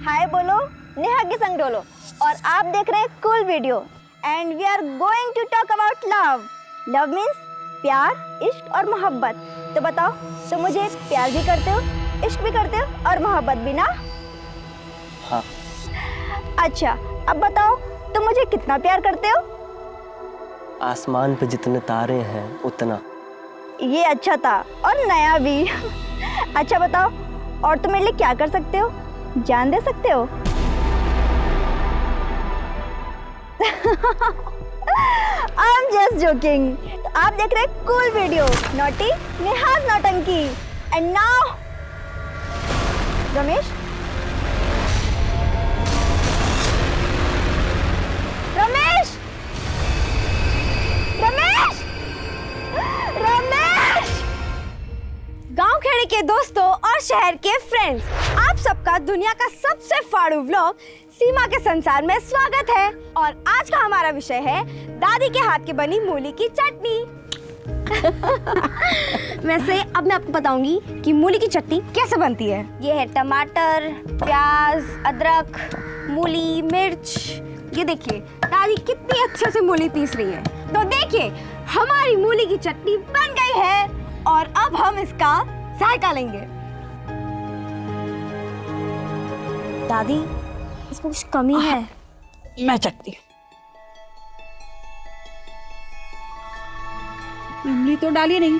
हाय बोलो, नेहा के संग डोलो। और आप देख रहे हैं cool video and we are going to talk about love. Love means प्यार, इश्क और मोहब्बत। तो बताओ, तुम मुझे प्यार भी करते हो, इश्क भी करते हो और मोहब्बत भी ना? हाँ। अच्छा, अब बताओ तुम मुझे कितना प्यार करते हो? आसमान पे जितने तारे हैं उतना। ये अच्छा था और नया भी। अच्छा बताओ, और तुम मेरे लिए क्या कर सकते हो? जान दे सकते हो? I'm just joking। तो आप देख रहे हैं कूल वीडियो नॉटी नेहाज नौटंकी। And now Ramesh, Ramesh, Ramesh, Ramesh. गांव खेड़े के दोस्तों और शहर के फ्रेंड्स, आप सबका दुनिया का सबसे फाड़ू व्लॉग सीमा के संसार में स्वागत है। और आज का हमारा विषय है दादी के हाथ की बनी मूली की चटनी। वैसे अब मैं आपको बताऊंगी कि मूली की चटनी कैसे बनती है। ये है टमाटर, प्याज, अदरक, मूली, मिर्च। ये देखिए दादी कितनी अच्छे से मूली पीस रही है। तो देखिए हमारी मूली की चटनी बन गई है और अब हम इसका जायका लेंगे। दादी, इसमें कुछ कमी है। मैं चखती हूँ। इमली तो डाली नहीं।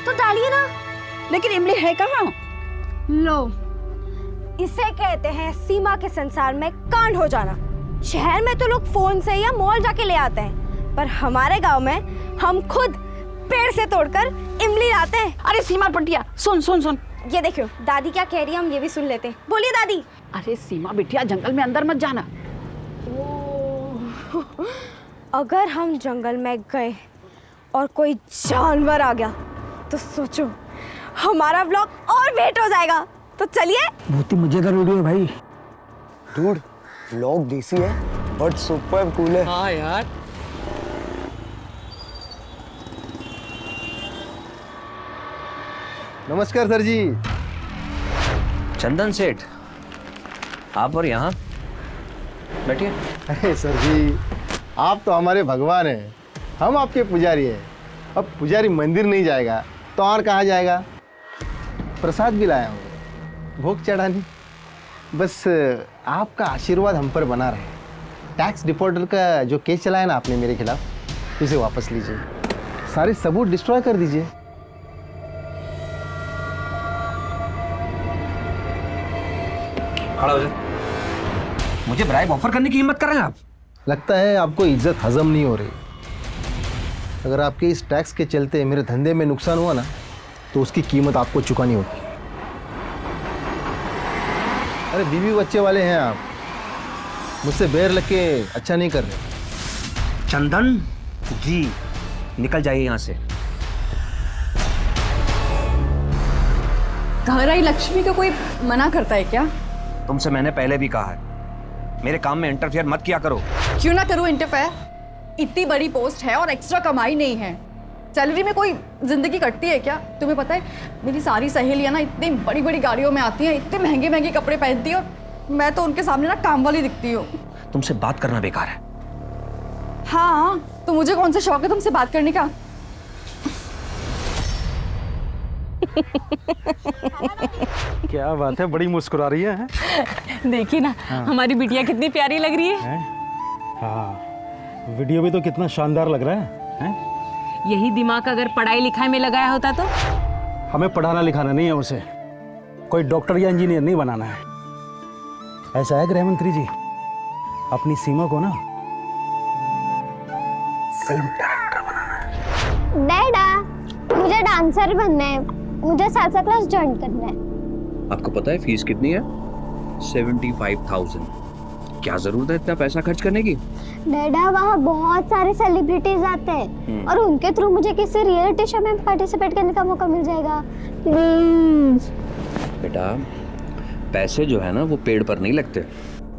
तो डालिए ना। लेकिन इमली है कहाँ? लो, इसे कहते हैं सीमा के संसार में कांड हो जाना। शहर में तो लोग फोन से या मॉल जाके ले आते हैं, पर हमारे गांव में हम खुद पेड़ से तोड़कर इमली लाते हैं। अरे सीमा पटिया, सुन सुन सुन। ये देखो दादी क्या कह रही है, हम ये भी सुन लेते हैं। बोलिए दादी। अरे सीमा बिटिया, जंगल में अंदर मत जाना। अगर हम जंगल में गए और कोई जानवर आ गया तो सोचो हमारा व्लॉग और वेट हो जाएगा। तो चलिए। बहुत ही मजेदार वीडियो है भाई। डूड, व्लॉग देसी है बट सुपर कूल है। हाँ यार। नमस्कार सर जी। चंदन सेठ, आप और यहाँ बैठिए। अरे सर जी, आप तो हमारे भगवान हैं, हम आपके पुजारी हैं। अब पुजारी मंदिर नहीं जाएगा तो और कहाँ जाएगा? प्रसाद भी लाया हूँ, भोग चढ़ाने। बस आपका आशीर्वाद हम पर बना रहे। टैक्स डिफॉल्टर का जो केस चलाया ना आपने मेरे खिलाफ, उसे वापस लीजिए, सारे सबूत डिस्ट्रॉय कर दीजिए। खड़ा हो जाए। मुझे ब्राइब ऑफर करने की हिम्मत कर रहे हैं आप? लगता है आपको इज्जत हजम नहीं हो रही। अगर आपके इस टैक्स के चलते मेरे धंधे में नुकसान हुआ ना, तो उसकी कीमत आपको चुकानी होगी। अरे बीवी बच्चे वाले हैं आप, मुझसे बैर लग के अच्छा नहीं कर रहे। चंदन जी, निकल जाइए यहाँ से। घर आई लक्ष्मी को कोई मना करता है क्या? तुमसे मैंने पहले भी कहा है, मेरे काम में इंटरफेयर मत किया करो। क्यों ना करूं इंटरफेयर? इतनी बड़ी पोस्ट है और एक्स्ट्रा कमाई नहीं है। सैलरी में कोई जिंदगी कटती है क्या? तुम्हें पता है मेरी सारी सहेलियां ना इतनी बड़ी बड़ी गाड़ियों में आती हैं, इतने महंगे महंगे कपड़े पहनती हैं और मैं तो उनके सामने ना काम वाली दिखती हूँ। तुमसे बात करना बेकार है। हाँ, तो मुझे कौन सा शौक है तुमसे बात करने का? क्या बात है, बड़ी मुस्कुरा रही है? देखिए ना, हमारी बिटिया कितनी प्यारी लग रही है। हाँ, वीडियो भी तो कितना शानदार लग रहा है? यही दिमाग अगर पढ़ाई लिखाई में लगाया होता तो? हमें पढ़ाना लिखाना नहीं है उसे, कोई डॉक्टर या इंजीनियर नहीं बनाना है। ऐसा है गृह मंत्री जी, अपनी सीमा को ना फिल्म डायरेक्टर बनाना है। डैडा, मुझे डांसर बनना है, मुझे सालसा क्लास ज्वाइन करना है। आपको पता है फीस कितनी है? 75,000। क्या जरूरत है इतना पैसा खर्च करने की? डैडा, वहाँ बहुत सारे सेलिब्रिटीज आते हैं और उनके थ्रू मुझे किसी रियलिटी शो में पार्टिसिपेट करने का मौका मिल जाएगा। प्लीज। बेटा, पैसे जो है ना वो पेड़ पर नहीं लगते।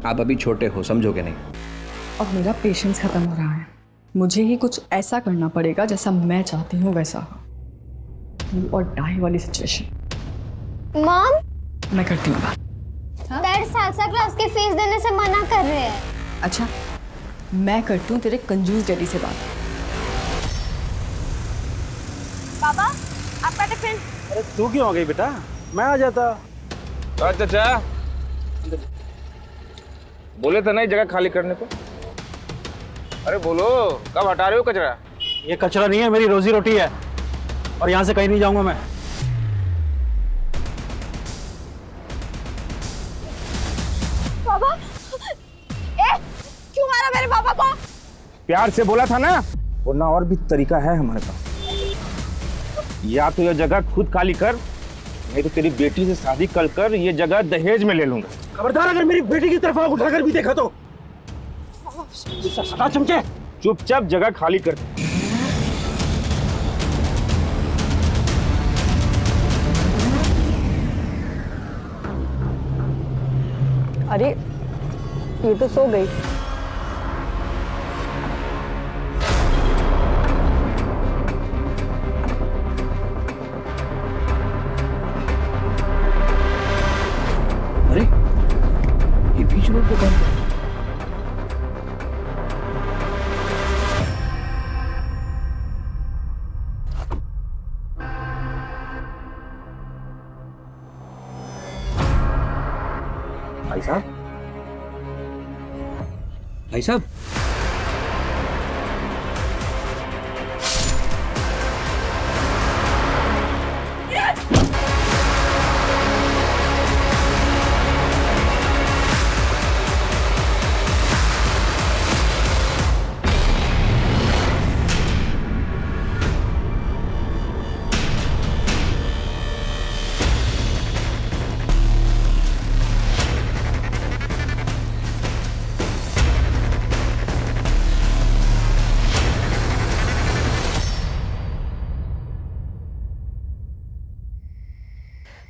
आप अभी छोटे हो, समझोगे नहीं। और मेरा पेशेंस खत्म हो रहा है। मुझे ही कुछ ऐसा करना पड़ेगा जैसा मैं चाहती हूँ वैसा। और डाई वाली सिचुएशन। मॉम, मैं करती हूँ बात। डैड सालसा क्लास की फीस देने से मना कर रहे हैं। अच्छा, मैं करती हूँ तेरे कंजूस डैडी से बात। पापा, आपका टिफिन। अरे तू क्यों आ गई बेटा, मैं आ जाता। चाचा बोले थे ना जगह खाली करने को। अरे बोलो, कब हटा रहे हो कचरा? ये कचरा नहीं है, मेरी रोजी रोटी है, और यहाँ से कहीं नहीं जाऊंगा मैं। पापा, क्यों मारा मेरे पापा को? प्यार से बोला था ना, वरना और भी तरीका है हमारे पास। या तो ये जगह खुद खाली कर, नहीं तो तेरी बेटी से शादी कर ये जगह दहेज में ले लूंगा। खबरदार, अगर मेरी बेटी की तरफ आग उठाकर भी देखा तो सदा चमके। चुपचाप जगह खाली कर। अरे ये तो सो गई। अरे ये बीच रोड पे कौन? भाई साहब, भाई साहब,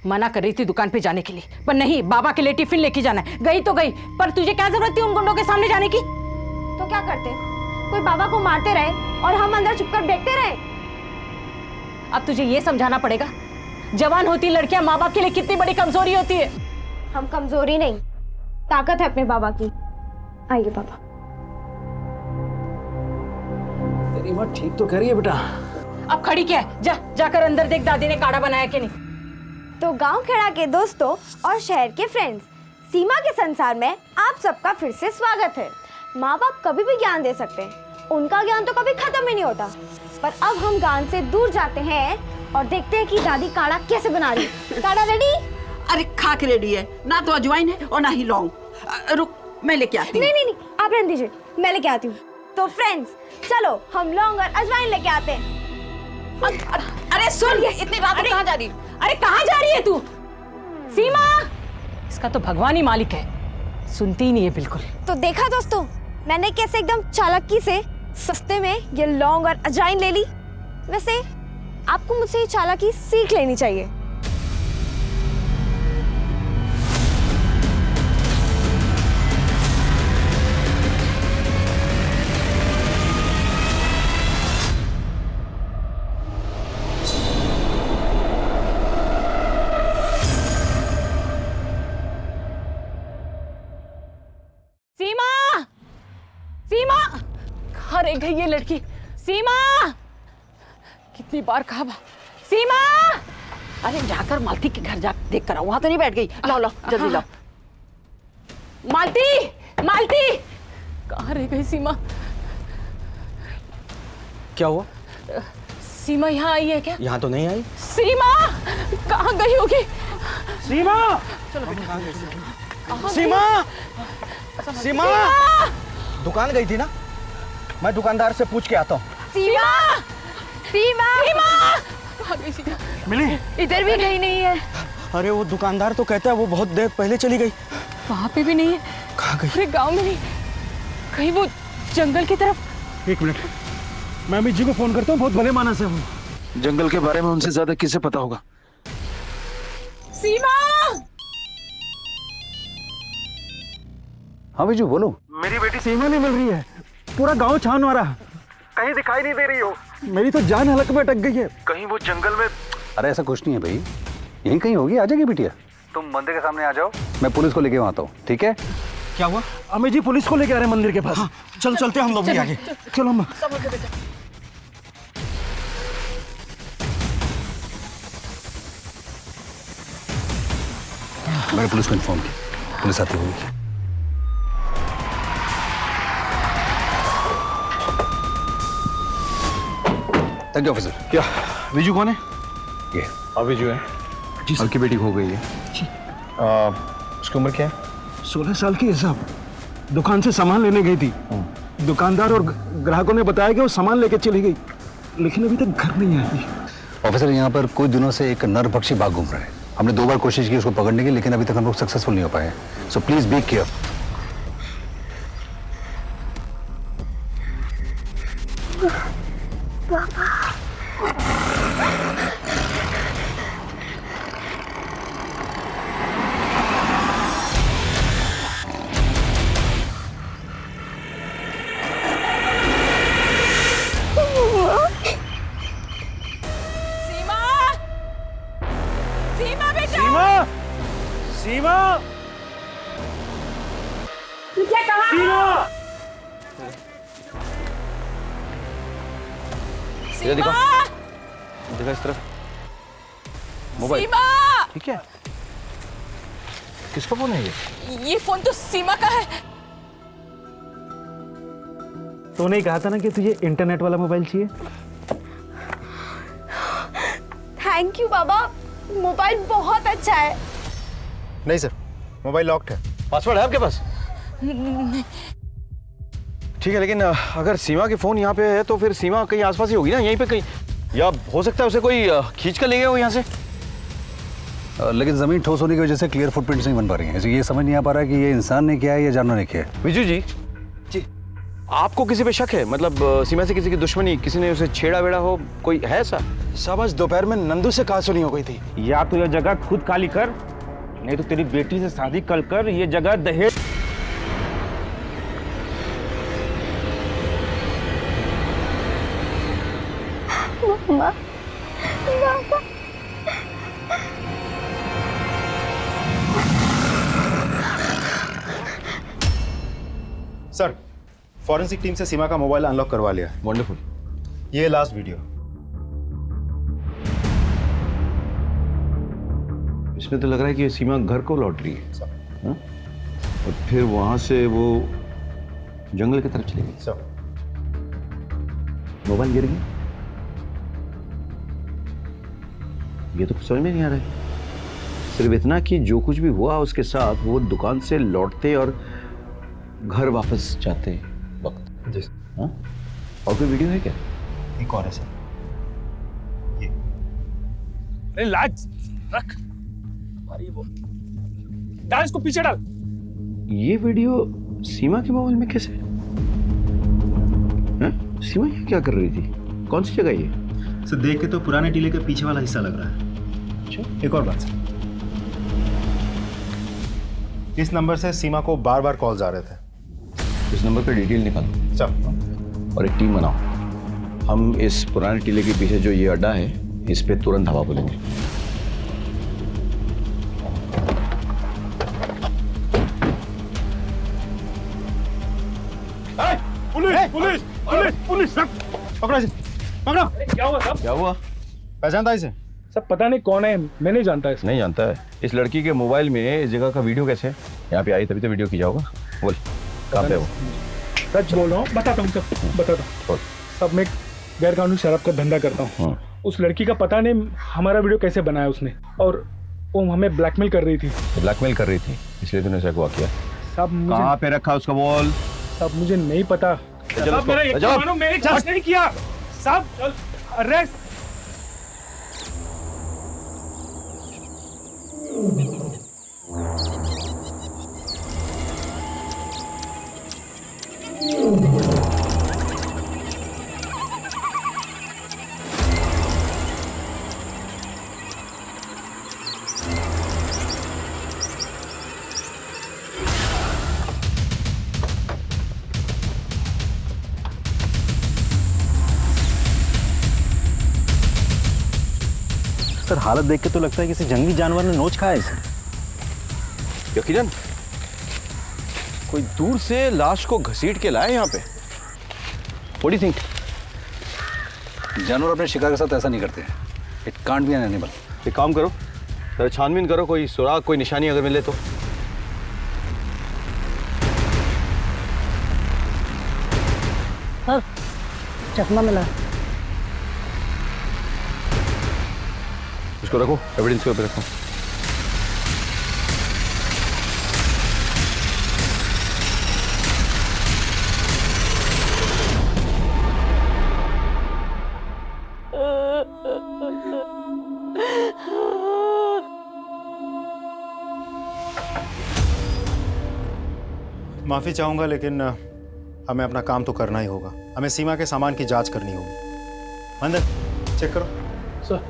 मना कर रही थी दुकान पे जाने के लिए, पर नहीं, बाबा के लिए टिफिन लेके जाना है। गई तो गई, पर तुझे क्या जरूरत थी उन गुंडों के सामने जाने की? तो क्या करते? कोई बाबा को मारते रहे और हम अंदर छुपकर देखते रहे। अब तुझे ये समझाना पड़ेगा, जवान होती लड़कियां माँ बाप के लिए कितनी बड़ी कमजोरी होती है। हम कमजोरी नहीं, ताकत है अपने बाबा की। आइए पापा। तेरी माँ ठीक तो कह रही है बेटा। अब खड़ी क्या है? जाकर अंदर देख दादी ने काढ़ा बनाया कि नहीं। तो गांव खेड़ा के दोस्तों और शहर के फ्रेंड्स, सीमा के संसार में आप सबका फिर से स्वागत है। माँ बाप कभी भी ज्ञान दे सकते हैं, उनका ज्ञान तो कभी खत्म ही नहीं होता। पर अब हम ज्ञान से दूर जाते हैं और देखते हैं कि दादी काढ़ा कैसे बना रही है। काढ़ा रेडी? अरे खाक रेडी है, ना तो अजवाइन है और ना ही लौंग। रुक, मैं लेके आती हूँ। नहीं, आप रहने दीजिए, मैं लेके आती हूँ। तो फ्रेंड्स, चलो हम लौंग और अजवाइन लेके आते हैं। अरे सुन, इतनी रात को कहाँ जा रही है? अरे कहाँ जा रही है तू? सीमा, इसका तो भगवान ही मालिक है, सुनती ही नहीं है बिल्कुल। तो देखा दोस्तों, मैंने कैसे एकदम चालाकी से सस्ते में ये लौंग और अजवाइन ले ली। वैसे आपको मुझसे ये चालाकी सीख लेनी चाहिए। कहाँ रह गई ये लड़की? सीमा, कितनी बार कहा सीमा। अरे जाकर मालती के घर जा देख कर आओ, वहां तो नहीं बैठ गई। लाओ जल्दी लाओ। मालती कहाँ रह गई सीमा? क्या हुआ? सीमा यहाँ आई है क्या? यहाँ तो नहीं आई। सीमा कहाँ गई होगी? सीमा, सीमा दुकान गई थी ना, मैं दुकानदार से पूछ के आता हूँ। सीमा कहाँ गई सीमा? मिली? इधर भी कहीं नहीं है। अरे वो दुकानदार तो कहता है वो बहुत देर पहले चली गई। वहाँ पे भी नहीं है। कहाँ गई? अरे गांव में नहीं, कहीं वो जंगल की तरफ। एक मिनट, मैं अमित जी को फोन करता हूँ, बहुत भले मानस है वो। जंगल के बारे में उनसे ज्यादा किसे पता होगा? सीमा! हाँ विजू बोलो। मेरी बेटी सीमा नहीं मिल रही है, पूरा गांव छान मारा, कहीं दिखाई नहीं दे रही हो। मेरी तो जान हलक में अटक गई है। कहीं वो जंगल में। अरे ऐसा कुछ नहीं है भाई, यहीं कहीं होगी, आ जाएगी बिटिया। तुम मंदिर के सामने आ जाओ, मैं पुलिस को लेके वहाँ आता हूँ, ठीक है? क्या हुआ? अमित जी पुलिस को लेके आ रहे हैं मंदिर के पास। हाँ, चलो चलते हैं हम लोग भी आगे। चलो अम्मा। मैंने पुलिस को इन्फॉर्म किया, पुलिस आती होगी। Thank you officer. क्या विजू कौन है? ये अब विजू है, आपकी बेटी खो गई है। उसकी उम्र क्या है? 16 साल की है साहब। दुकान से सामान लेने गई थी। दुकानदार और ग्राहकों ने बताया कि वो सामान लेके चली गई, लेकिन अभी तक घर नहीं आई। ऑफिसर, यहाँ पर कुछ दिनों से एक नरभक्षी बाघ घूम रहा है। हमने 2 बार कोशिश की उसको पकड़ने की, लेकिन अभी तक हम लोग सक्सेसफुल नहीं हो पाए हैं। So please be careful. Seema बेटा। सीमा, सीमा, तुझे कहा? सीमा, सीमा, देखा इस तरफ मोबाइल। सीमा, ठीक है, किसका फोन है ये फोन तो सीमा का है। तूने ही कहा था ना कि तुझे इंटरनेट वाला मोबाइल चाहिए। थैंक यू बाबा, मोबाइल बहुत अच्छा है। नहीं सर, मोबाइल लॉक्ड है। पासवर्ड है आपके पास? ठीक है, लेकिन अगर सीमा के फोन यहाँ पे है तो फिर सीमा कहीं आसपास ही होगी ना, यहीं पे कहीं, या हो सकता है उसे कोई खींच कर ले गया हो यहाँ से। लेकिन जमीन ठोस होने की वजह से क्लियर फुटप्रिंट्स नहीं बन पा रही हैं। ये समझ नहीं आ पा रहा कि ये इंसान ने किया है या जानवर ने किया है। विजू जी, आपको किसी पे शक है? मतलब सीमा से किसी की दुश्मनी, किसी ने उसे छेड़ा वेड़ा हो, कोई है ऐसा? साहब आज दोपहर में नंदू से कहा सुनी हो गई थी। या तो यह जगह खुद खाली कर, नहीं तो तेरी बेटी से शादी कर ये जगह दहेज। मम्मा, सर, फॉरेंसिक टीम से सीमा का मोबाइल अनलॉक करवा लिया। वंडरफुल। ये लास्ट वीडियो। इसमें तो लग रहा है कि सीमा घर को लौट रही है, हाँ? और फिर वहां से वो जंगल की तरफ चली गई। सर, मोबाइल गिर गया, ये तो कुछ समझ में नहीं आ रहा है। सिर्फ इतना कि जो कुछ भी हुआ उसके साथ, वो दुकान से लौटते और घर वापस जाते वक्त। जी। हाँ? और कोई वीडियो है क्या? एक और है सर, ये। अरे लाज रख, वो डाल इसको पीछे डाल। ये वीडियो सीमा के मोबाइल में कैसे? हाँ? सीमा ये क्या कर रही थी? कौन सी जगह ये? सर देख के तो पुराने टीले के पीछे वाला हिस्सा लग रहा है। अच्छा। एक और बात सर, इस नंबर से सीमा को बार बार कॉल्स आ रहे थे। इस नंबर पे डिटेल निकालो सर, और एक टीम बनाओ। हम इस पुराने टीले के पीछे जो ये अड्डा है, इस पे तुरंत हवा बोलेंगे। पुलिस पुलिस पुलिस पकड़ो इसे, पकड़ो। क्या हुआ साहब? क्या हुआ? पहचानता इसे? सब पता नहीं कौन है, मैं नहीं जानता इसे। नहीं जानता है? इस लड़की के मोबाइल में इस जगह का वीडियो कैसे है? यहाँ पे आई तभी तो वीडियो खींचा होगा। बोल, कहाँ पे है वो? सच बोल रहा हूँ, बताता हूँ सब, बताता हूँ। सब मैं गैर कानूनी शराब का धंधा करता हूँ। उस लड़की का पता नहीं हमारा वीडियो कैसे बनाया उसने, और वो हमें ब्लैकमेल कर रही थी। ब्लैकमेल कर रही थी, इसलिए तूने ऐसा किया? सब मुझे, कहाँ पे रखा उसका बोल? सब मुझे नहीं पता। साहब मेरा यकीन मानो, मैंने जांच नहीं किया साहब। अरेस्ट। सर हालत देख के तो लगता है किसी जंगली जानवर ने नोच खाया इसे। यकीनन कोई दूर से लाश को घसीट के लाए यहाँ पे। What do you think? जानवर अपने शिकार के साथ ऐसा नहीं करते हैं। It can't be an animal. एक काम करो, जरा छानबीन करो, कोई सुराग, कोई निशानी अगर मिले तो। सर चश्मा मिला। इसको रखो, एविडेंस के ऊपर रखो। माफ़ी चाहूँगा लेकिन हमें अपना काम तो करना ही होगा। हमें सीमा के सामान की जांच करनी होगी। मंदिर चेक करो। Sir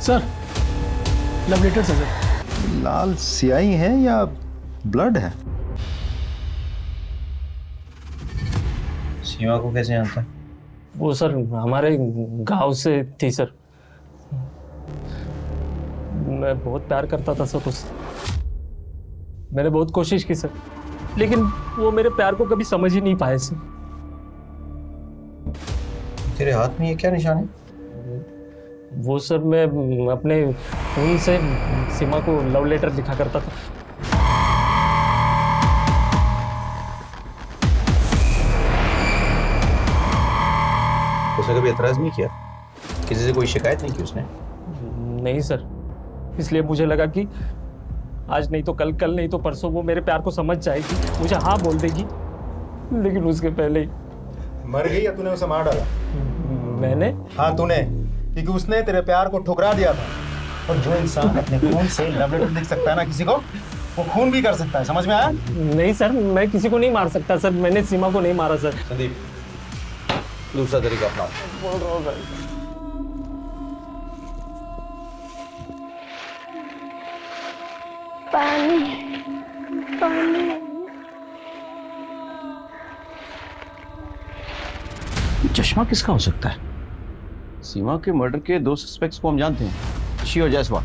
sir love letter sir. लाल स्याही है या ब्लड है? सीमा को कैसे जानता है? वो सर हमारे गांव से थी सर। मैं बहुत प्यार करता था सर उससे। मैंने बहुत कोशिश की सर, लेकिन वो मेरे प्यार को कभी समझ ही नहीं पाए सर। तेरे हाथ में ये क्या निशान है? वो सर मैं अपने खून से सीमा को लव लेटर लिखा करता था। उसने कभी एतराज नहीं किया? किसी से कोई शिकायत नहीं की उसने? नहीं सर, इसलिए मुझे लगा कि आज नहीं तो कल, कल नहीं तो परसों वो मेरे प्यार को समझ जाएगी, मुझे हाँ बोल देगी। लेकिन उसके पहले ही मर गई या तूने उसे मार डाला? मैंने? हाँ तूने, क्योंकि उसने तेरे प्यार को ठुकरा दिया था। और जो इंसान अपने खून से लव लेटर लिख सकता है ना किसी को, वो खून भी कर सकता है। समझ में आया? नहीं सर, मैं किसी को नहीं मार सकता सर। मैंने सीमा को नहीं मारा सर। संदीप दूसरा तरीका अपना। बोल रहा हूँ सर। पानी पानी। चश्मा किसका हो सकता है? सीमा के मर्डर के दो सस्पेक्ट्स को हम जानते हैं, शी और जायसवाल।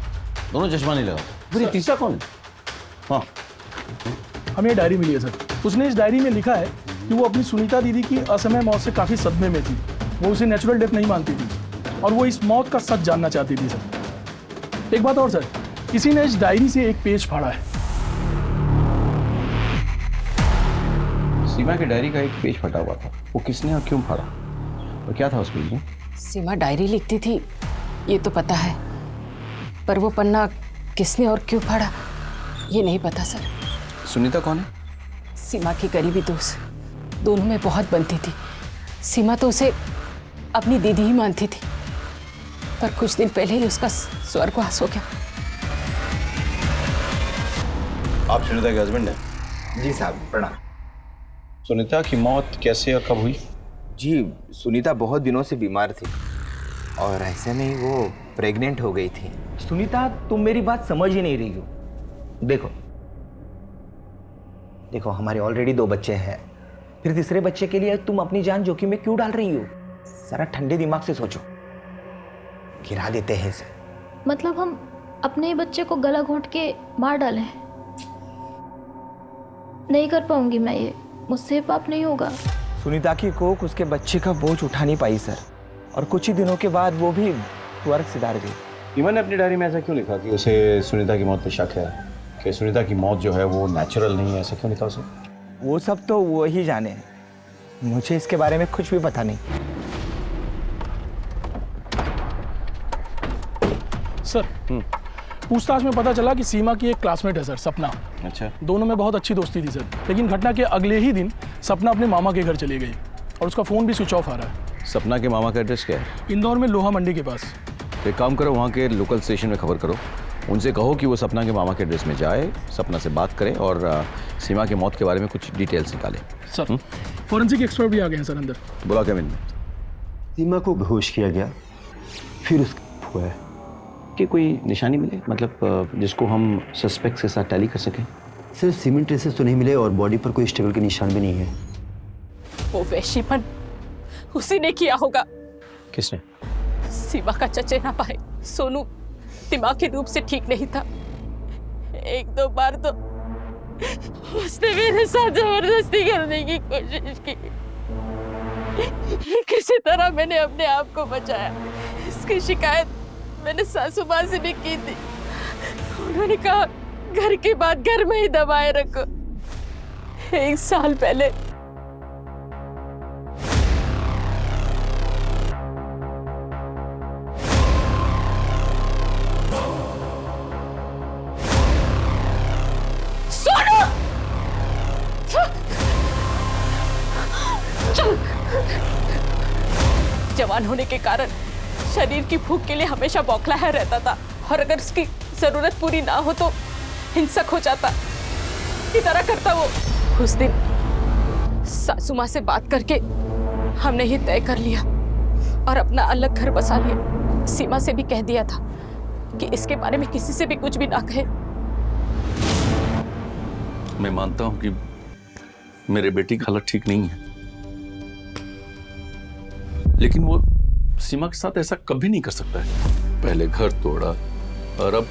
दोनों चश्मा नहीं लगाते। फिर ये तीसरा कौन है? हाँ, हमें डायरी मिली है सर। उसने इस डायरी में लिखा है कि वो अपनी सुनीता दीदी की असमय मौत से काफ़ी सदमे में थी। वो उसे नेचुरल डेथ नहीं मानती थी और वो इस मौत का सच जानना चाहती थी सर। एक बात और सर, किसी ने इस डायरी से एक पेज फाड़ा है। सीमा की डायरी का एक पेज फटा हुआ था। वो किसने और क्यों फाड़ा और क्या था उस पेज में? सीमा डायरी लिखती थी ये तो पता है, पर वो पन्ना किसने और क्यों फाड़ा ये नहीं पता सर। सुनीता कौन है? सीमा की करीबी दोस्त, दोनों में बहुत बनती थी। सीमा तो उसे अपनी दीदी ही मानती थी, पर कुछ दिन पहले ही उसका स्वर्गवास हो गया। आप सुनीता के हस्बैंड हैं? जी साहब, प्रणाम। सुनीता की मौत कैसे और कब हुई? जी सुनीता बहुत दिनों से बीमार थी और ऐसे में ही वो प्रेग्नेंट हो गई थी। सुनीता तुम मेरी बात समझ ही नहीं रही हो। देखो हमारे ऑलरेडी 2 बच्चे हैं, फिर तीसरे बच्चे के लिए तुम अपनी जान जोखिम में क्यों डाल रही हो? जरा ठंडे दिमाग से सोचो, गिरा देते हैं इसे। मतलब हम अपने बच्चे को गला घोंट के मार डालें? नहीं कर पाऊंगी मैं ये, मुझसे पाप नहीं होगा। सुनीता की कोख उसके बच्चे का बोझ उठा नहीं पाई सर, और कुछ ही दिनों के बाद वो भी स्वर्ग सिधार गई। सीमा ने अपनी डायरी में ऐसा क्यों लिखा कि उसे सुनीता की मौत पे शक है, कि सुनीता की मौत जो है वो नेचुरल नहीं है? ऐसा क्यों लिखा उसे? वो सब तो वो ही जाने, मुझे इसके बारे में कुछ भी पता नहीं। सर पूछताछ में पता चला कि सीमा की एक क्लासमेट है सर, सपना। अच्छा। दोनों में बहुत अच्छी दोस्ती थी सर, लेकिन घटना के अगले ही दिन सपना अपने मामा के घर चली गई और उसका फ़ोन भी स्विच ऑफ आ रहा है। सपना के मामा का एड्रेस क्या है? इंदौर में लोहा मंडी के पास। एक काम करो, वहाँ के लोकल स्टेशन में खबर करो, उनसे कहो कि वो सपना के मामा के एड्रेस में जाए, सपना से बात करें और सीमा की मौत के बारे में कुछ डिटेल्स निकालें। सर फॉरेंसिक एक्सपर्ट भी आ गए हैं सर अंदर। बुला के मिल। सीमा को बेहोश किया गया, फिर उसका हुआ है कि कोई निशानी मिले, मतलब जिसको हम सस्पेक्ट के साथ टैली कर सकें? सिर्फ सीमेंट ट्रेसेस तो नहीं मिले और बॉडी पर कोई स्ट्रगल के निशान भी नहीं है। वो वैश्यपन उसी ने किया होगा। किसने? सीमा का चचे ना पाए। सोनू दिमागी रूप से ठीक नहीं था। एक दो बार तो उसने मेरे साथ जबरदस्ती करने की कोशिश की। किसी तरह मैंने अपने आप को बचाया। इसकी शिकायत मैंने सासू माँ से भी की थी। उन्होंने कहा घर की बात घर में ही दबाए रखो। 1 साल पहले जवान होने के कारण शरीर की भूख के लिए हमेशा बौखलाया रहता था, और अगर उसकी जरूरत पूरी ना हो तो हिंसक हो जाता। की तरह करता वो। उस दिन सासू माँ से बात करके हमने ये तय कर लिया और अपना अलग घर बसा लिया। सीमा से भी कह दिया था कि इसके बारे में किसी से भी कुछ भी ना कहे। मैं मानता हूं कि मेरे बेटी की हालत ठीक नहीं है, लेकिन वो सीमा के साथ ऐसा कभी नहीं कर सकता है। पहले घर तोड़ा और अब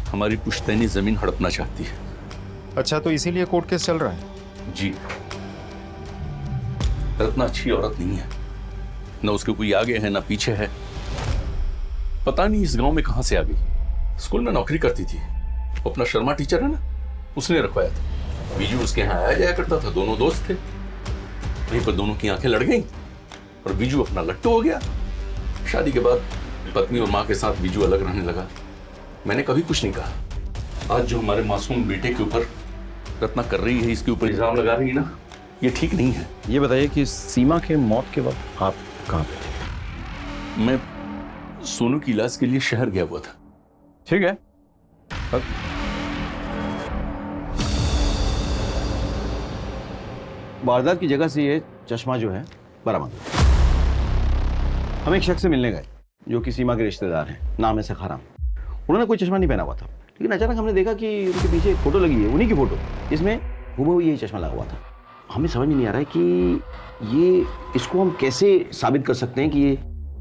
हमारी पुश्तैनी जमीन हड़पना चाहती है। अच्छा, तो इसीलिए कोर्ट केस चल रहा है? जी। रत्ना अच्छी औरत नहीं है, न उसके कोई आगे है न पीछे है। पता नहीं इस गांव में कहां से आ गई। स्कूल में नौकरी करती थी। वो अपना शर्मा टीचर है ना, उसने रखवाया था। बीजू उसके यहाँ आया जाया करता था, दोनों दोस्त थे। वहीं पर दोनों की आंखें लड़ गईं और बीजू अपना लट्टू हो गया। शादी के बाद पत्नी और माँ के साथ बीजू अलग रहने लगा। मैंने कभी कुछ नहीं कहा। आज जो हमारे मासूम बेटे के ऊपर रत्ना कर रही है, इसके ऊपर इल्जाम लगा रही है ना, ये ठीक नहीं है। ये बताइए कि सीमा के मौत के वक्त आप कहाँ पे थे? मैं सोनू की इलाज के लिए शहर गया हुआ था। ठीक है। वारदात की जगह से ये चश्मा जो है बरामद। हम एक शख्स से मिलने गए जो कि सीमा के रिश्तेदार हैं, नाम है सखाराम। उन्होंने कोई चश्मा नहीं पहना हुआ था, लेकिन अचानक हमने देखा कि उनके पीछे एक फोटो लगी है, उन्हीं की फोटो। इसमें हूबहू यही चश्मा लगा हुआ था। हमें समझ में नहीं आ रहा है कि ये इसको हम कैसे साबित कर सकते हैं कि ये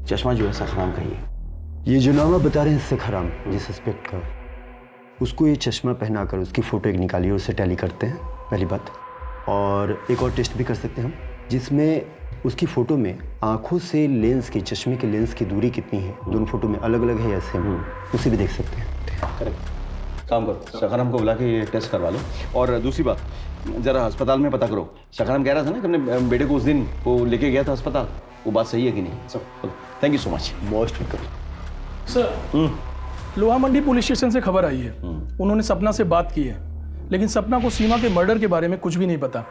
चश्मा जो है सखाराम का ही है। ये जो नाम आप बता रहे हैं सखाराम, जिस सस्पेक्ट का, उसको ये चश्मा पहनाकर उसकी फ़ोटो एक निकाली और उसे टैली करते हैं, पहली बात। और एक और टेस्ट भी कर सकते हैं हम, जिसमें उसकी फ़ोटो में आंखों से लेंस की, चश्मे के लेंस की दूरी कितनी है, दोनों फोटो में अलग अलग है या सेम, उसे भी देख सकते हैं। करेक्ट। काम करो, सखाराम को बुला के ये टेस्ट करवा लो। और दूसरी बात, ज़रा अस्पताल में पता करो। सखाराम कह रहा था ना कि अपने बेटे को उस दिन वो लेके गया था अस्पताल, वो बात सही है कि नहीं? Thank you so much. Most welcome sir. लोहा मंडी पुलिस स्टेशन से खबर आई है, उन्होंने सपना से बात की है, लेकिन सपना को सीमा के मर्डर के बारे में कुछ भी नहीं पता।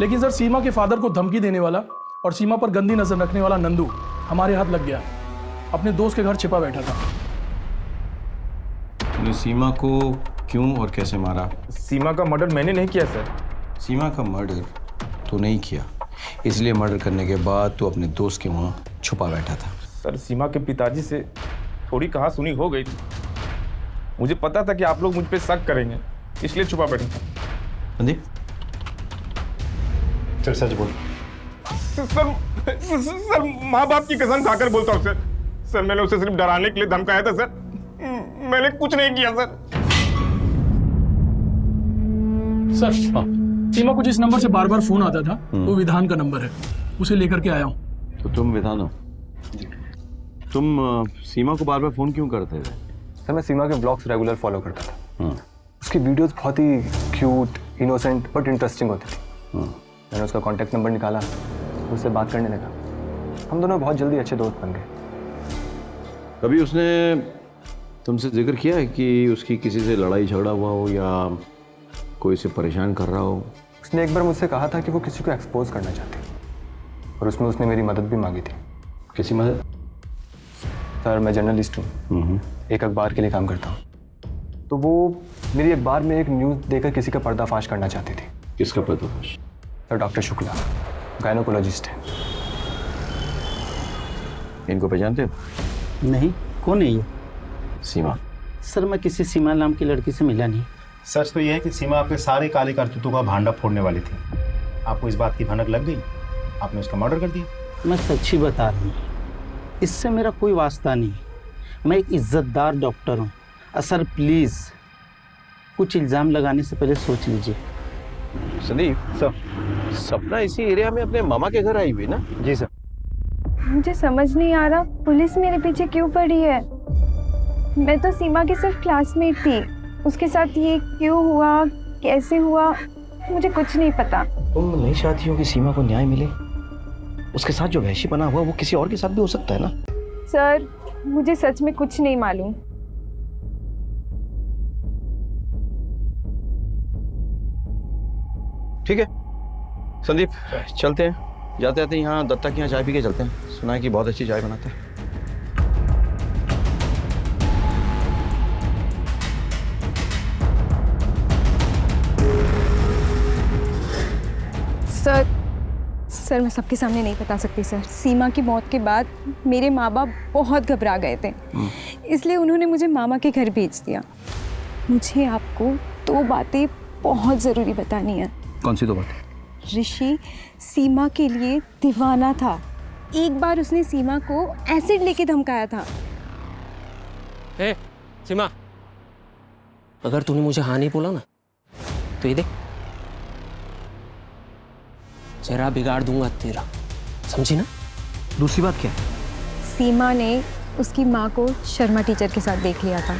लेकिन सर, सीमा के फादर को धमकी देने वाला और सीमा पर गंदी नजर रखने वाला नंदू हमारे हाथ लग गया। अपने दोस्त के घर छिपा बैठा था। तूने सीमा को क्यों और कैसे मारा? सीमा का मर्डर मैंने नहीं किया सर। सीमा का मर्डर तो नहीं किया, इसलिए मर्डर करने के बाद तो अपने दोस्त के वहाँ छुपा बैठा था। सर, सीमा के पिताजी से थोड़ी कहा सुनी हो गई थी। मुझे पता था कि आप लोग मुझ पे शक करेंगे, इसलिए छुपा बैठा था। संदीप, सर सच बोल। सर माँ बाप की कसम खाकर बोलता हूँ सर, मैंने उसे सिर्फ डराने के लिए धमकाया था सर, मैंने कुछ नहीं किया सर। सर, सीमा को जिस नंबर से बार बार फोन आता था वो विधान का नंबर है, उसे लेकर के आया हूँ। तो तुम विधान हो? तुम सीमा को बार बार फोन क्यों करते थे? सर, मैं सीमा के ब्लॉग्स रेगुलर फॉलो करता था। उसकी वीडियोस बहुत ही क्यूट, इनोसेंट बट इंटरेस्टिंग होती थी। मैंने उसका कांटेक्ट नंबर निकाला, उससे बात करने लगा। हम दोनों बहुत जल्दी अच्छे दोस्त बन गए। कभी उसने तुमसे जिक्र किया है कि उसकी किसी से लड़ाई झगड़ा हुआ हो या कोई उसे परेशान कर रहा हो? उसने एक बार मुझसे कहा था कि वो किसी को एक्सपोज करना चाहती है, और उसमें उसने मेरी मदद भी मांगी थी। किसी मदद? सर, मैं जर्नलिस्ट हूँ, एक अखबार के लिए काम करता हूँ। तो वो मेरी अखबार में एक न्यूज़ देकर किसी का पर्दाफाश करना चाहती थी। किसका पर्दाफाश? सर, डॉक्टर शुक्ला, गायनोकोलॉजिस्ट है। इनको पहचानते हो? नहीं, कौन है ये? सीमा। सर, मैं किसी सीमा नाम की लड़की से मिला नहीं। सच तो यह है कि सीमा आपके सारे काले करतूतों का भांडा फोड़ने वाली थी, आपको इस बात की भनक लग गई, आपने उसका मर्डर कर दिया। मैं सच्ची बता रहा हूँ, इससे मेरा कोई वास्ता नहीं। मैं एक इज्जतदार डॉक्टर हूँ। सर प्लीज़ कुछ इल्ज़ाम लगाने से पहले सोच लीजिए। संदीप सर, सपना इसी एरिया में अपने मामा के घर आई हुई ना? जी सर। मुझे समझ नहीं आ रहा पुलिस मेरे पीछे क्यों पड़ी है। मैं तो सीमा की सिर्फ क्लासमेट थी, उसके साथ ये क्यों हुआ, कैसे हुआ, मुझे कुछ नहीं पता। तुम नहीं चाहती हो कि सीमा को न्याय मिले? उसके साथ जो वहशी बना हुआ वो किसी और के साथ भी हो सकता है ना? सर मुझे सच में कुछ नहीं मालूम। ठीक है संदीप, चलते हैं, जाते जाते यहाँ दत्ता के यहाँ चाय पी के चलते हैं। सुना है कि बहुत अच्छी चाय बनाते हैं। सर मैं सबके सामने नहीं बता सकती सर। सीमा की मौत के बाद मेरे माँ बाप बहुत घबरा गए थे, इसलिए उन्होंने मुझे मामा के घर भेज दिया। मुझे आपको 2 बातें बहुत ज़रूरी बतानी है। कौन सी 2 बातें? ऋषि सीमा के लिए दीवाना था। एक बार उसने सीमा को एसिड लेके धमकाया था। ए, सीमा, अगर तूने मुझे हाँ नहीं बोला ना तो ये देख, चेहरा बिगाड़ दूंगा तेरा, समझी ना? दूसरी बात क्या है? सीमा ने उसकी माँ को शर्मा टीचर के साथ देख लिया था।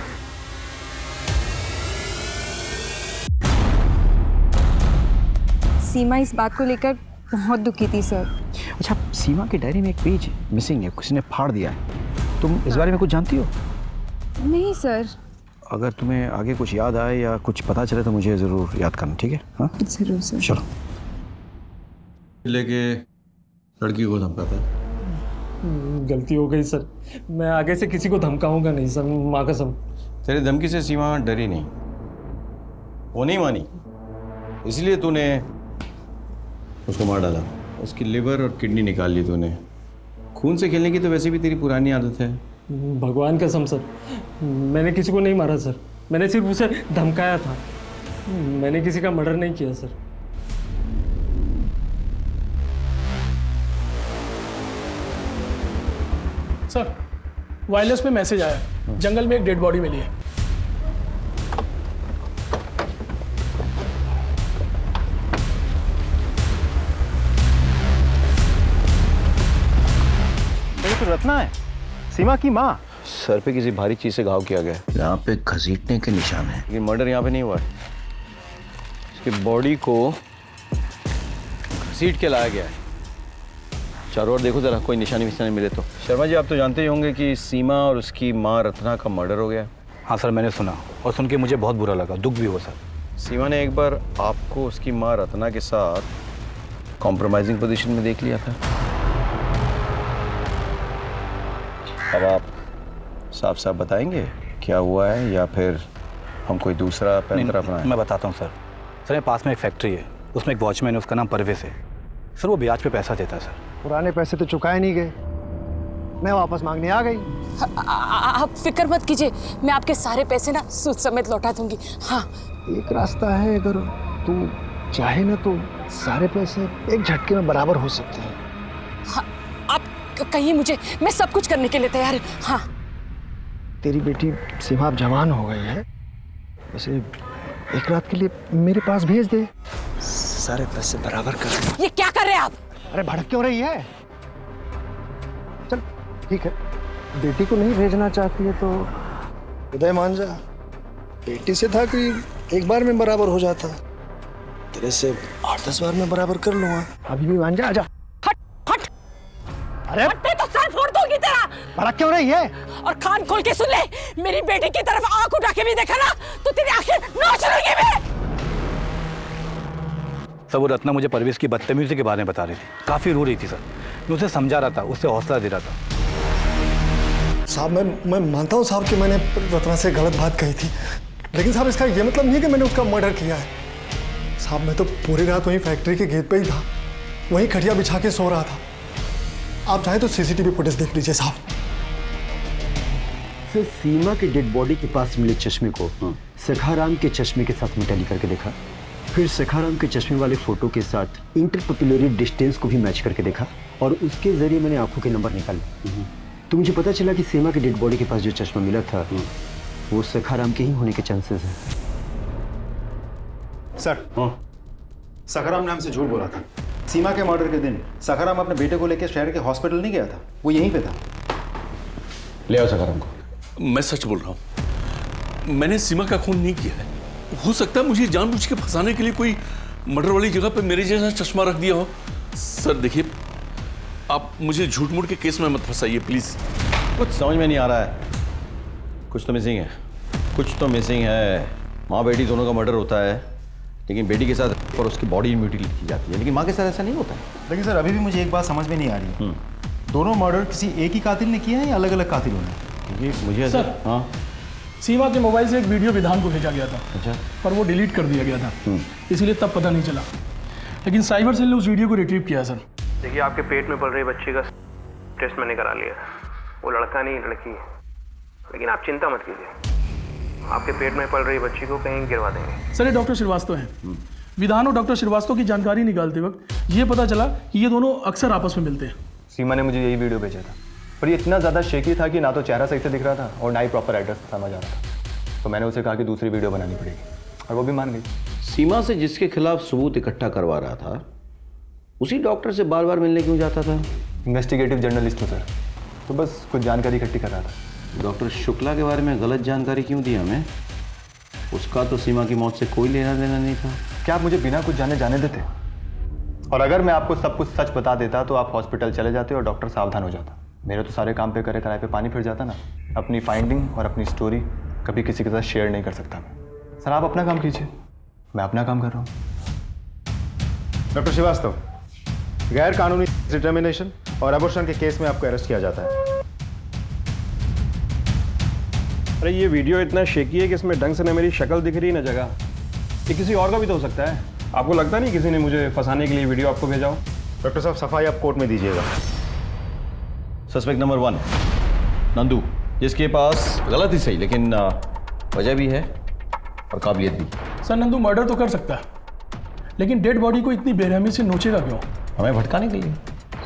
सीमा इस बात को लेकर बहुत दुखी थी सर। अच्छा, सीमा की डायरी में एक पेज मिसिंग है, किसी ने फाड़ दिया है। तुम इस बारे में कुछ जानती हो? नहीं सर। अगर तुम्हें आगे कुछ याद आए या कुछ पता चले तो मुझे ज़रूर याद करना, ठीक है? हाँ जरूर सर। चलो। लेके लड़की को धमकाता है। गलती हो गई सर, मैं आगे से किसी को धमकाऊंगा नहीं सर, माँ कसम। तेरी धमकी से सीमा डरी नहीं, वो नहीं मानी, इसलिए तूने उसको मार डाला। उसकी लिवर और किडनी निकाल ली तूने। खून से खेलने की तो वैसे भी तेरी पुरानी आदत है। भगवान कसम सर, मैंने किसी को नहीं मारा सर, मैंने सिर्फ उसे धमकाया था। मैंने किसी का मर्डर नहीं किया सर। सर वायरलेस पे मैसेज आया, जंगल में एक डेड बॉडी मिली है। तो रत्ना है, सीमा की माँ। सर पे किसी भारी चीज से घाव किया गया है। यहाँ पे घसीटने के निशान है, लेकिन मर्डर यहाँ पे नहीं हुआ है। इसकी बॉडी को घसीट के लाया गया है। चारों ओर देखो जरा, कोई निशानी विशानी मिले तो। शर्मा जी, आप तो जानते ही होंगे कि सीमा और उसकी माँ रत्ना का मर्डर हो गया। हाँ सर, मैंने सुना और सुन के मुझे बहुत बुरा लगा, दुख भी हुआ सर। सीमा ने एक बार आपको उसकी माँ रत्ना के साथ कॉम्प्रोमाइजिंग पोजीशन में देख लिया था। अब आप साफ साफ बताएंगे क्या हुआ है, या फिर हम कोई दूसरा पैंतरा अपनाएं? मैं बताता हूँ सर। सर मेरे पास में एक फैक्ट्री है, उसमें एक वॉचमैन है, उसका नाम परवेज है सर। वो ब्याज पे पैसा देता है सर। पुराने पैसे तो चुकाए नहीं गए, मैं वापस मांगने आ गई। आप फिक्र मत कीजिए, मैं आपके सारे पैसे ना सूद समेत लौटा दूंगी। हाँ, एक रास्ता है, अगर तू चाहे ना तो सारे पैसे एक झटके में बराबर हो सकते हैं। हाँ, आप कहिए मुझे, मैं सब कुछ करने के लिए तैयार हूँ। हाँ, तेरी बेटी सीमा अब जवान हो गई है, उसे एक रात के लिए मेरे पास भेज दे, सारे पैसे बराबर कर। ये क्या कर रहे हैं आप? अरे भड़क क्यों रही है? चल ठीक है, बेटी को नहीं भेजना चाहती है तो उदय मान जा। बेटी से था कि एक बार में बराबर हो जाता, तेरे से 8-10 बार में बराबर कर लूंगा। अभी भी मान जा, आजा। अरे तो सर फोड़ दूंगी तेरा। भड़क क्यों रही है? और कान खोल के सुन ले, मेरी बेटी की तरफ आंख उठा के भी देखा ना तो तेरी आंखें नोच लूंगी मैं। सर वो रत्ना मुझे परवेज की बदतमीजी के बारे में बता रही थी, काफ़ी रो रही थी सर। मैं उसे समझा रहा था, उससे हौसला दे रहा था। साहब मैं मानता हूँ साहब कि मैंने रत्ना से गलत बात कही थी, लेकिन साहब इसका ये मतलब नहीं है कि मैंने उसका मर्डर किया है। साहब मैं तो पूरी रात वहीं फैक्ट्री के गेट पे ही था, वहीं खटिया बिछा के सो रहा था। आप चाहे तो सीसीटीवी फुटेज देख लीजिए साहब। सर सीमा के डेड बॉडी के पास मिले चश्मे को सखाराम के चश्मे के साथ में टैली करके देखा। फिर सखाराम के चश्मे वाले फोटो के साथ इंटरपपुलरी डिस्टेंस को भी मैच करके देखा और उसके जरिए मैंने आंखों के नंबर निकाले। तो मुझे पता चला कि सीमा के डेड बॉडी के पास जो चश्मा मिला था वो सखाराम के ही होने के चांसेस हैं। सर, सखाराम ने हमसे झूठ बोला था। सीमा के मर्डर के दिन सखाराम अपने बेटे को लेकर शहर के हॉस्पिटल नहीं गया था, वो यहीं पे था। ले आओ सखाराम को। मैं सच बोल रहा हूँ, मैंने सीमा का खून नहीं किया है। हो सकता है मुझे जानबूझ के फंसाने के लिए कोई मर्डर वाली जगह पे मेरे जैसा चश्मा रख दिया हो। सर देखिए, आप मुझे झूठ मूठ के केस में मत फंसाइए प्लीज। कुछ समझ में नहीं आ रहा है, कुछ तो मिसिंग है, कुछ तो मिसिंग है। माँ बेटी दोनों का मर्डर होता है, लेकिन बेटी के साथ और उसकी बॉडी म्यूटिलेट की जाती है, लेकिन माँ के साथ ऐसा नहीं होता है। लेकिन सर अभी भी मुझे एक बात समझ में नहीं आ रही है, दोनों मर्डर किसी एक ही कातिल ने किया है या अलग अलग कातिलों ने? मुझे सर, हाँ, सीमा के मोबाइल से एक वीडियो विधान को भेजा गया था। अच्छा। पर वो डिलीट कर दिया गया था, इसलिए तब पता नहीं चला। लेकिन साइबर सेल ने उस वीडियो को रिट्रीव किया सर। देखिए, आपके पेट में पल रही बच्ची का टेस्ट मैंने करा लिया। वो लड़का नहीं लड़की है, लेकिन आप चिंता मत कीजिए, आपके पेट में पल रही बच्ची को कहीं गिरवा देंगे। सर ये डॉक्टर श्रीवास्तव हैं। विधान और डॉक्टर श्रीवास्तव की जानकारी निकालते वक्त ये पता चला कि ये दोनों अक्सर आपस में मिलते हैं। सीमा ने मुझे यही वीडियो भेजा था, पर ये इतना ज़्यादा शेकी था कि ना तो चेहरा सही से दिख रहा था और ना ही प्रॉपर एड्रेस समझ आ रहा था। तो मैंने उसे कहा कि दूसरी वीडियो बनानी पड़ेगी और वो भी मान गई। सीमा से जिसके खिलाफ सबूत इकट्ठा करवा रहा था, उसी डॉक्टर से बार बार मिलने क्यों जाता था? इन्वेस्टिगेटिव जर्नलिस्ट हूँ सर, तो बस कुछ जानकारी इकट्ठी कर रहा था। डॉक्टर शुक्ला के बारे में गलत जानकारी क्यों दी हमें? उसका तो सीमा की मौत से कोई लेना देना नहीं था। क्या आप मुझे बिना कुछ जाने देते? और अगर मैं आपको सब कुछ सच बता देता तो आप हॉस्पिटल चले जाते और डॉक्टर सावधान हो जाता। मेरे तो सारे काम पे करे कराए पे पानी फिर जाता ना। अपनी फाइंडिंग और अपनी स्टोरी कभी किसी के साथ शेयर नहीं कर सकता मैं। सर आप अपना काम कीजिए, मैं अपना काम कर रहा हूँ। डॉक्टर श्रीवास्तव, गैर कानूनी डिटर्मिनेशन और अबॉर्शन के केस में आपको अरेस्ट किया जाता है। अरे ये वीडियो इतना शेकी है कि इसमें ढंग से ना मेरी शक्ल दिख रही ना जगह। ये किसी और का भी तो हो सकता है। आपको लगता नहीं किसी ने मुझे फंसाने के लिए वीडियो आपको भेजा हो? डॉक्टर साहब, सफाई आप कोर्ट में दीजिएगा। सस्पेक्ट नंबर 1 नंदू, जिसके पास गलत ही सही लेकिन वजह भी है और काबिलियत भी। सर नंदू मर्डर तो कर सकता है, लेकिन डेड बॉडी को इतनी बेरहमी से नोचेगा क्यों? हमें भटकाने के लिए।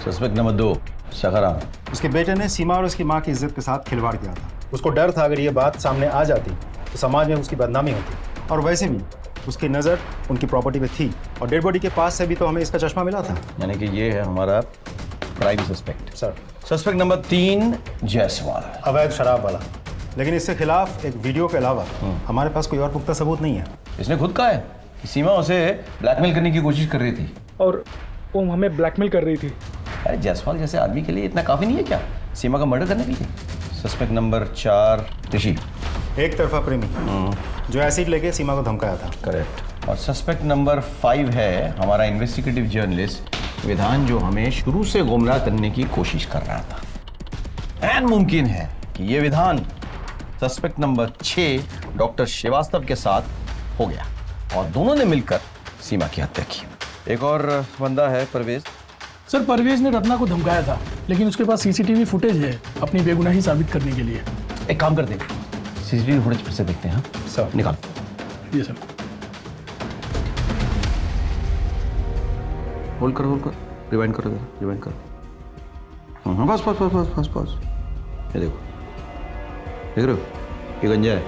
सस्पेक्ट नंबर 2 सखाराम, उसके बेटे ने सीमा और उसकी माँ की इज्जत के साथ खिलवाड़ किया था। उसको डर था अगर ये बात सामने आ जाती तो समाज में उसकी बदनामी होती, और वैसे भी उसकी नज़र उनकी प्रॉपर्टी पे थी और डेड बॉडी के पास से भी तो हमें इसका चश्मा मिला था। यानी कि ये है हमारा prime suspect. Sir, suspect number 3 Jaiswal, अवैध शराब वाला। लेकिन इसके खिलाफ एक वीडियो के अलावा हमारे पास कोई और पुख्ता सबूत नहीं है। इसने खुद कहा है कि सीमा उसे ब्लैकमेल करने की कोशिश कर रही थी और वो हमें ब्लैकमेल कर रही थी। अरे जायसवाल जैसे आदमी के लिए इतना काफी नहीं है क्या सीमा का मर्डर करने के लिए? सस्पेक्ट नंबर 4 ऋषि, एक तरफा प्रेमी जो एसिड लेके सीमा को धमकाया था। करेक्ट। और सस्पेक्ट नंबर 5 है हमारा इन्वेस्टिगेटिव जर्नलिस्ट विधान, जो हमें शुरू से गुमराह करने की कोशिश कर रहा था। ऐन मुमकिन है कि ये विधान सस्पेक्ट नंबर 6 डॉक्टर श्रीवास्तव के साथ हो गया और दोनों ने मिलकर सीमा की हत्या की। एक और बंदा है परवेज। सर परवेज ने रत्ना को धमकाया था, लेकिन उसके पास सीसीटीवी फुटेज है अपनी बेगुनाही साबित करने के लिए। एक काम करते हैं, सीसीटीवी फुटेज फिर से देखते हैं। हाँ सर, निकाल। ये सर, होल्ड करो, रिवाइंड करो, रिवाइंड करो। हाँ बस बस बस बस बस बस। ये देखो, देख रहे हो, ये गंजा है,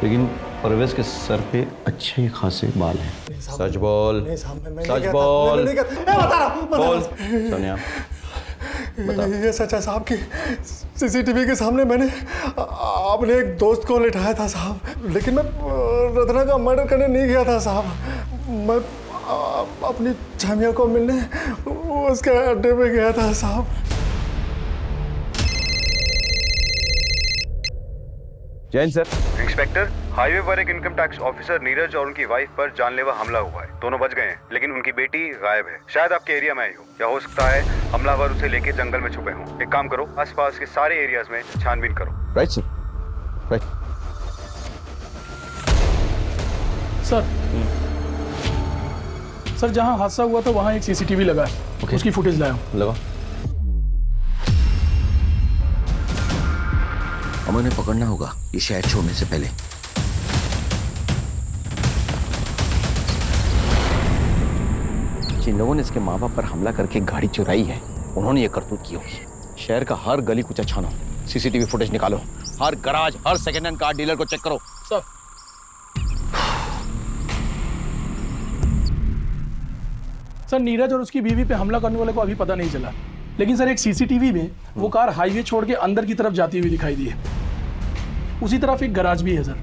लेकिन परवेज के सर पे अच्छे खासे बाल हैं। सच बोल, सच बोल, बोल सोनिया, बता। ये सच है साहब की सीसीटीवी के सामने मैंने अपने एक दोस्त को लिटाया था साहब, लेकिन मैं रत्ना का मर्डर करने नहीं गया था साहब। मैं अपनी जामिया को मिलने उसके अड्डे पे गया था साहब। जैन सर। इंस्पेक्टर, हाईवे पर एक इनकम टैक्स ऑफिसर नीरज और उनकी वाइफ पर जानलेवा हमला हुआ है। दोनों बच गए हैं, लेकिन उनकी बेटी गायब है। शायद आपके एरिया में आई हो, या हो सकता है हमलावर उसे लेके जंगल में छुपे हों। एक काम करो, आसपास के सारे एरियाज में छानबीन करो। Right sir, right. सर जहां हादसा हुआ था वहां एक सीसीटीवी लगा है, उसकी फुटेज लाया हूं। लगा। हमें उन्हें पकड़ना होगा ये शहर छोड़ने से पहले। जिन लोगों ने इसके माँ बाप पर हमला करके गाड़ी चुराई है उन्होंने ये करतूत की होगी। शहर का हर गली कुचा छानो, सीसीटीवी फुटेज निकालो, हर गराज, हर सेकेंड हैंड कार डीलर को चेक करो। सर सर नीरज और उसकी बीवी पे हमला करने वाले को अभी पता नहीं चला, लेकिन सर एक सीसीटीवी में वो कार हाईवे छोड़ के अंदर की तरफ जाती हुई दिखाई दी है। उसी तरफ एक गराज भी है सर।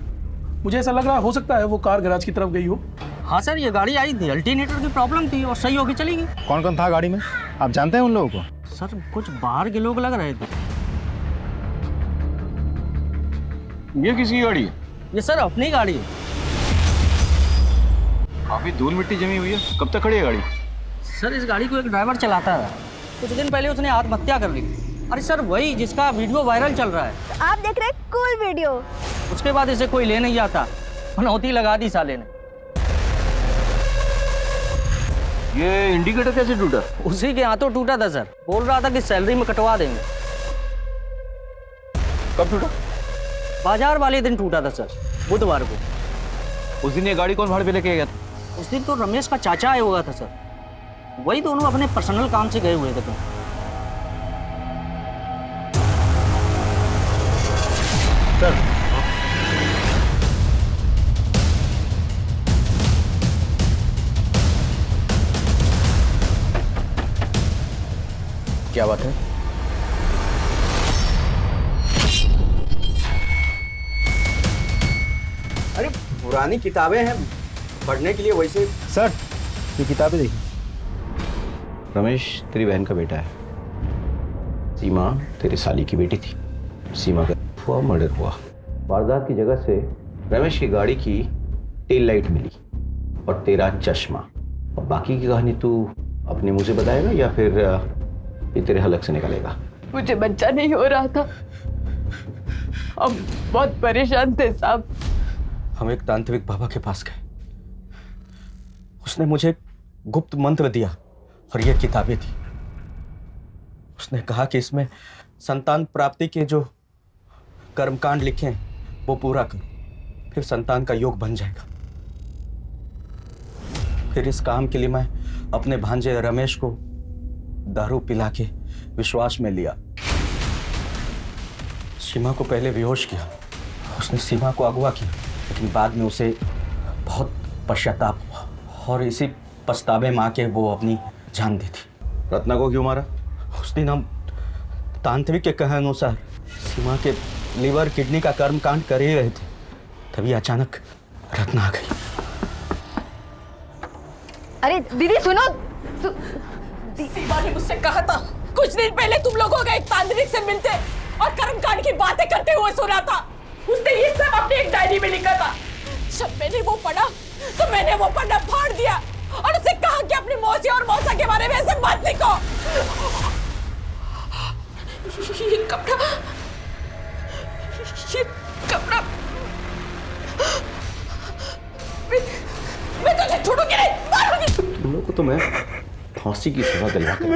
मुझे ऐसा लग रहा है हो सकता है वो कार गराज की तरफ गई हो। हाँ सर, ये गाड़ी आई थी, अल्टरनेटर की प्रॉब्लम थी और सही होके चली गई। कौन कौन था गाड़ी में, आप जानते हैं उन लोगों को? सर कुछ बाहर के लोग लग रहे थे। ये किसी की गाड़ी है? ये सर अपनी गाड़ी है। काफी धूल मिट्टी जमी हुई है, कब तक खड़ी है गाड़ी? सर इस गाड़ी को एक ड्राइवर चलाता है, कुछ दिन पहले उसने आत्महत्या कर ली। अरे सर वही जिसका वीडियो वायरल चल रहा है। आप देख रहे हैं कूल वीडियो। उसके बाद इसे कोई ले नहीं आता, मनौती लगा दी साले ने। ये इंडिकेटर कैसे टूटा? उसी के हाथों टूटा था सर, बोल रहा था कि सैलरी में कटवा देंगे। कब टूटा? बाजार वाले दिन टूटा था सर, बुधवार को। उस दिन ये गाड़ी कौन भाड़े पे लेके गया था? उस दिन तो रमेश का चाचा आया हुआ था सर, वही दोनों अपने पर्सनल काम से गए हुए थे। सर क्या बात है? अरे पुरानी किताबें हैं पढ़ने के लिए, वैसे सर ये किताबें देखिए। रमेश तेरी बहन का बेटा है, सीमा तेरे साली की बेटी थी। सीमा का हुआ मर्डर हुआ। वारदात की जगह से रमेश की गाड़ी की टेल लाइट मिली और तेरा चश्मा। और बाकी की कहानी तू अपने मुंह से बताएगा या फिर ये तेरे हलक से निकलेगा? मुझे बच्चा नहीं हो रहा था, हम बहुत परेशान थे साहब। हम एक तांत्रिक बाबा के पास गए, उसने मुझे गुप्त मंत्र दिया और ये किताबें थी। उसने कहा कि इसमें संतान प्राप्ति के जो कर्मकांड लिखे हैं वो पूरा करो, फिर संतान का योग बन जाएगा। फिर इस काम के लिए मैं अपने भांजे रमेश को दारू पिला के विश्वास में लिया। सीमा को पहले बेहोश किया, उसने सीमा को अगवा किया, लेकिन बाद में उसे बहुत पश्चाताप हुआ और इसी पछतावे में आके वो अपनी जान दी थी। रत्ना को क्यों मारा? उस दिन हम तांत्रिक के कहे अनुसार सीमा के लीवर किडनी का कर्मकांड कर ही रहे थे, तभी अचानक रत्ना आ गई। अरे दीदी सुनो। सीमा ने मुझसे कहा था कुछ दिन पहले तुम लोगों का एक तांत्रिक से मिलते और कर्मकांड की बातें करते हुए सुना था। उसने ये सब अपनी एक डायरी में लिखा था। जब मैंने वो पढ़ा तो मैंने वो पढ़ना फाड़ दिया और उसे कहा कि अपनी मौसी और मौसा के बारे में ऐसे मत लिखो। ये कपड़ा मैं तुझे छोड़ूंगी नहीं, मारूंगी। तुम लोग को तो मैं फांसी की सजा दिलवा कर